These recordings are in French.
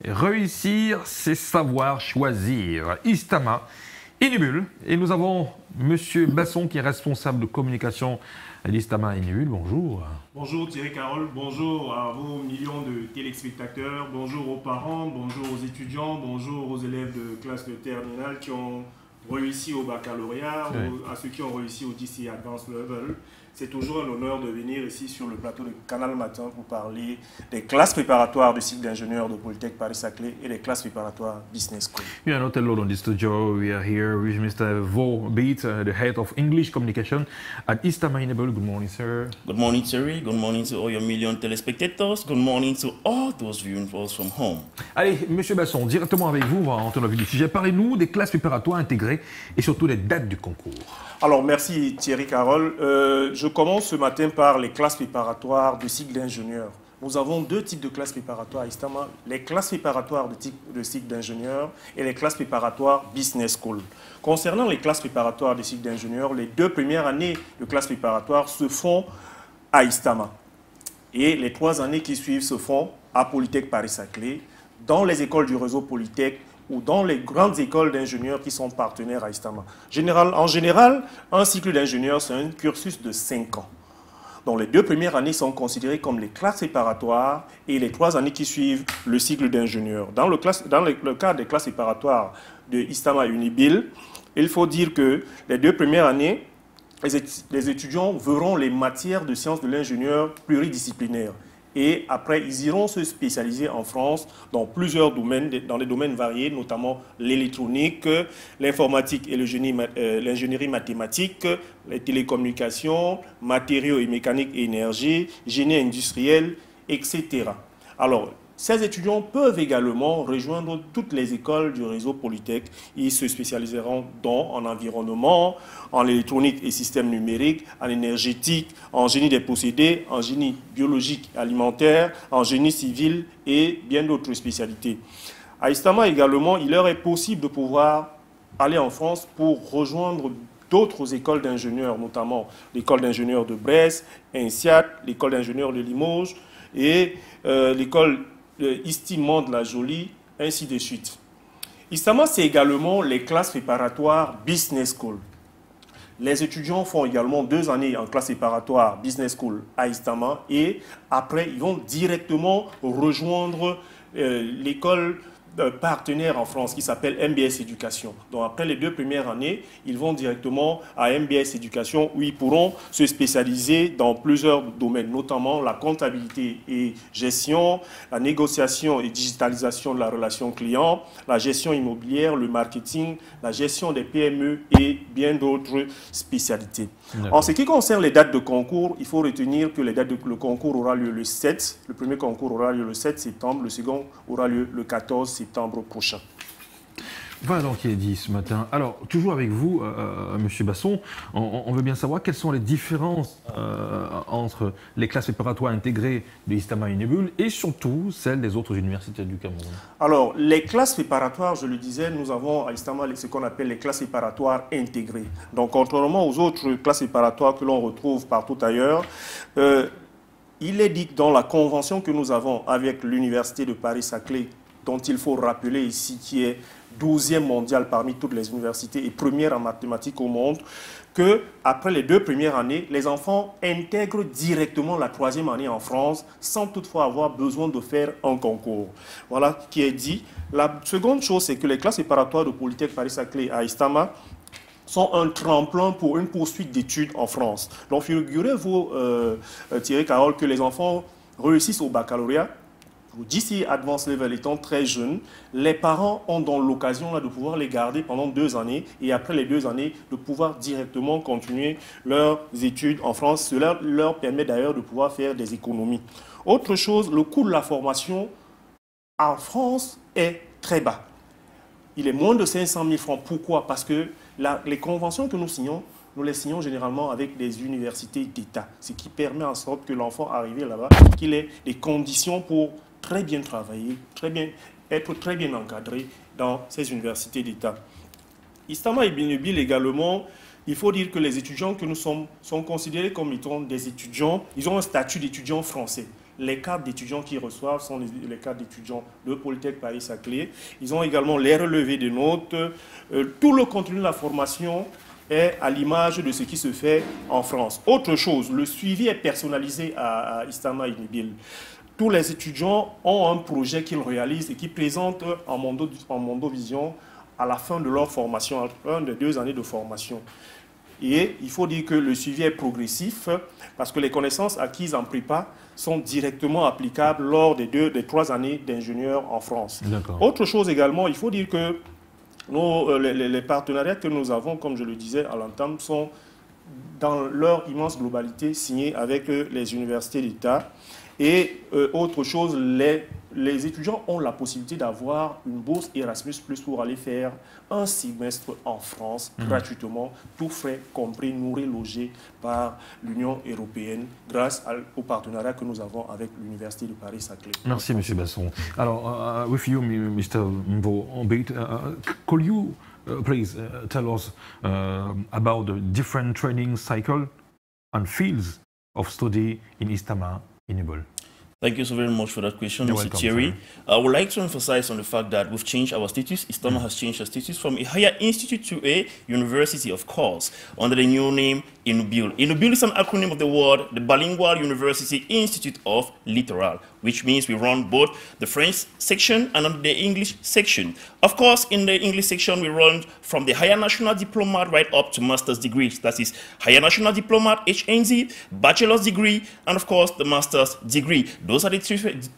Réussir, c'est savoir choisir. Istama, Inubul. Et nous avons Monsieur Basson qui est responsable de communication à l'Istama Inubul. Bonjour. Bonjour Thierry Carole, bonjour à vos millions de téléspectateurs, bonjour aux parents, bonjour aux étudiants, bonjour aux élèves de classe de terminale qui ont réussi au baccalauréat, Oui. à ceux qui ont réussi au DC Advanced Level. C'est toujours un honneur de venir ici sur le plateau de Canal Matin pour parler des classes préparatoires du cycle d'ingénieur de Polytech Paris-Saclay et des classes préparatoires Business School. We are not alone on this studio. We are here with Mr. Vo Beat, the head of English communication at Istama Inubul. Good morning, sir. Good morning, Terry. Good morning to all your million telespectators. Good morning to all those viewing us from home. Allez, Monsieur Basson, directement avec vous, on va entrer dans le vif du sujet. Parlez-nous des classes préparatoires intégrées et surtout des dates du concours. Alors, merci Thierry Carole. Je commence ce matin par les classes préparatoires du cycle d'ingénieur. Nous avons deux types de classes préparatoires à Istama, les classes préparatoires de cycle d'ingénieur et les classes préparatoires Business School. Concernant les classes préparatoires de cycle d'ingénieur, les 2 premières années de classes préparatoires se font à Istama. Et les 3 années qui suivent se font à Polytech Paris-Saclay, dans les écoles du réseau Polytech ou dans les grandes écoles d'ingénieurs qui sont partenaires à Istama. En général, un cycle d'ingénieur, c'est un cursus de 5 ans. Donc les 2 premières années sont considérées comme les classes préparatoires et les 3 années qui suivent le cycle d'ingénieur. Dans le cadre des classes préparatoires de Istama Unibil, il faut dire que les 2 premières années, les étudiants verront les matières de sciences de l'ingénieur pluridisciplinaires. Et après, ils iront se spécialiser en France dans plusieurs domaines, dans des domaines variés, notamment l'électronique, l'informatique et l'ingénierie mathématique, les télécommunications, matériaux et mécanique et énergie, génie industriel, etc. Alors, ces étudiants peuvent également rejoindre toutes les écoles du réseau Polytech. Ils se spécialiseront en environnement, en électronique et systèmes numériques, en énergétique, en génie des procédés, en génie biologique alimentaire, en génie civil et bien d'autres spécialités. À Istama également, il leur est possible de pouvoir aller en France pour rejoindre d'autres écoles d'ingénieurs, notamment l'école d'ingénieurs de Brest, INSEAD, l'école d'ingénieurs de Limoges et l'école Istimont de la Jolie, ainsi de suite. Istama, c'est également les classes préparatoires Business School. Les étudiants font également 2 années en classe préparatoire Business School à Istama et après, ils vont directement rejoindre l'école partenaire en France qui s'appelle MBS Éducation. Donc après les 2 premières années, ils vont directement à MBS Éducation où ils pourront se spécialiser dans plusieurs domaines, notamment la comptabilité et gestion, la négociation et digitalisation de la relation client, la gestion immobilière, le marketing, la gestion des PME et bien d'autres spécialités. En ce qui concerne les dates de concours, il faut retenir que le concours aura lieu le 7, le premier concours aura lieu le 7 septembre, le second aura lieu le 14 septembre prochain. Voilà donc qui est dit ce matin. Alors, toujours avec vous, Monsieur Basson, on veut bien savoir quelles sont les différences entre les classes préparatoires intégrées de Istama Inubul et surtout celles des autres universités du Cameroun. Alors, les classes préparatoires, je le disais, nous avons à Istama ce qu'on appelle les classes préparatoires intégrées. Donc, contrairement aux autres classes préparatoires que l'on retrouve partout ailleurs, il est dit dans la convention que nous avons avec l'Université de Paris-Saclay, dont il faut rappeler ici qui est 12e mondiale parmi toutes les universités et première en mathématiques au monde, qu'après les 2 premières années, les enfants intègrent directement la 3e année en France sans toutefois avoir besoin de faire un concours. Voilà qui est dit. La seconde chose, c'est que les classes préparatoires de Polytech Paris-Saclay à Istama sont un tremplin pour une poursuite d'études en France. Donc figurez-vous, Thierry Carole, que les enfants réussissent au baccalauréat. D'ici Advanced Level étant très jeunes, les parents ont donc l'occasion de pouvoir les garder pendant 2 années et après les 2 années de pouvoir directement continuer leurs études en France. Cela leur permet d'ailleurs de pouvoir faire des économies. Autre chose, le coût de la formation en France est très bas. Il est moins de 500 000 francs. Pourquoi? Parce que les conventions que nous signons, nous les signons généralement avec des universités d'État, ce qui permet en sorte que l'enfant arrivé là-bas, qu'il ait des conditions pour très bien travailler, être très bien encadré dans ces universités d'État. Istama Inubul également, il faut dire que les étudiants que nous sommes sont considérés comme étant des étudiants, ils ont un statut d'étudiants français. les cartes d'étudiants qu'ils reçoivent sont les cartes d'étudiants de Polytech Paris-Saclay. Ils ont également les relevés de notes. Tout le contenu de la formation est à l'image de ce qui se fait en France. Autre chose, le suivi est personnalisé à Istama Inubil. Tous les étudiants ont un projet qu'ils réalisent et qu'ils présentent en Mondovision à la fin de leur formation, à des 2 années de formation. Et il faut dire que le suivi est progressif parce que les connaissances acquises en prépa sont directement applicables lors des 3 années d'ingénieur en France. Autre chose également, il faut dire que les partenariats que nous avons, comme je le disais à l'entame, sont dans leur immense globalité signés avec les universités d'État. Et autre chose, les étudiants ont la possibilité d'avoir une bourse Erasmus+ pour aller faire un semestre en France gratuitement, tout frais compris, nourris, logés par l'Union européenne grâce au partenariat que nous avons avec l'Université de Paris-Saclay. Merci, M. Basson. Alors, with you, Mr. Mvo Ombit, could you please tell us about the different training cycle and fields of study in Istama Inubil? Thank you so very much for that question, You're Mr. welcome, Thierry. sir. I would like to emphasize on the fact that we've changed our status. Istama has changed our status from a higher institute to a university, of course, under the new name Inubil. Inubil is an acronym of the word, the Bilingual University Institute of Littoral, which means we run both the French section and the English section. Of course, in the English section, we run from the Higher National Diploma right up to master's degrees. That is Higher National Diploma, HND, bachelor's degree, and of course, the master's degree. Those are the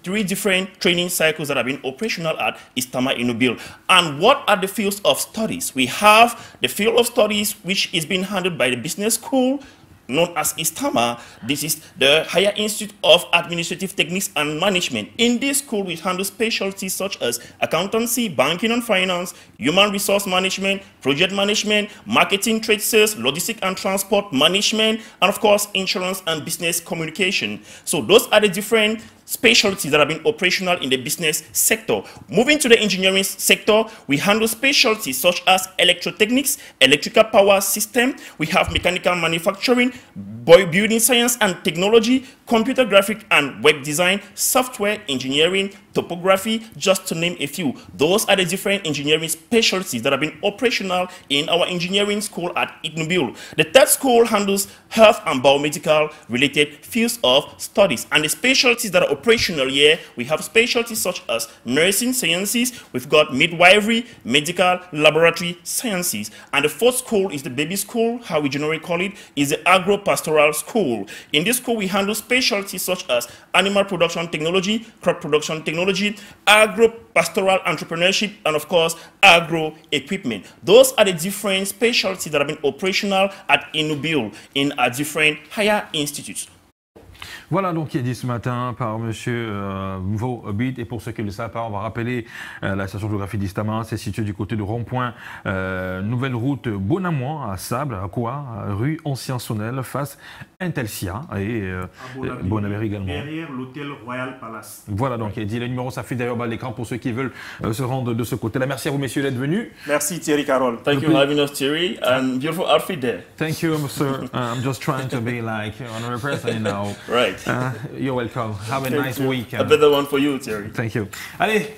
three different training cycles that have been operational at Istama Inubil. And what are the fields of studies? We have the field of studies, which is being handled by the business school, known as Istama. This is the Higher Institute of Administrative Techniques and Management. In this school, we handle specialties such as accountancy, banking and finance, human resource management, project management, marketing, trade sales, logistics and transport management, and of course, insurance and business communication. So those are the different specialties that have been operational in the business sector. Moving to the engineering sector, we handle specialties such as electrotechnics, electrical power system, we have mechanical manufacturing, building science and technology, computer graphic and web design, software engineering, topography, just to name a few. Those are the different engineering specialties that have been operational in our engineering school at Inubil. The third school handles health and biomedical related fields of studies. And the specialties that are operational here, we have specialties such as nursing sciences, we've got midwifery, medical laboratory sciences. And the fourth school is the baby school, how we generally call it, is the agro-pastoral school. In this school, we handle specialties such as animal production technology, crop production technology, agro-pastoral entrepreneurship, and of course, agro-equipment. Those are the different specialties that have been operational at Inubil in our different higher institutes. Voilà donc qui est dit ce matin par M. Mvo Ombit. Et pour ceux qui ne le savent pas, on va rappeler la station géographie d'Istama. C'est situé du côté de rond-point nouvelle route Bonamont à Sable, à quoi rue Ancien Sonnel, face Intelsia et Bonaveri également. Derrière l'hôtel Royal Palace. Voilà donc qui est dit. Le numéro s'affiche d'ailleurs bas à l'écran pour ceux qui veulent se rendre de ce côté-là. Merci à vous messieurs d'être venus. Merci Thierry Carole. Thank you for having us, Thierry, and beautiful outfit there. Thank you, sir. I'm just trying to be like another person, you know. Right. You're welcome. Have a nice weekend. A better one for you, Thierry. Thank you. Allez.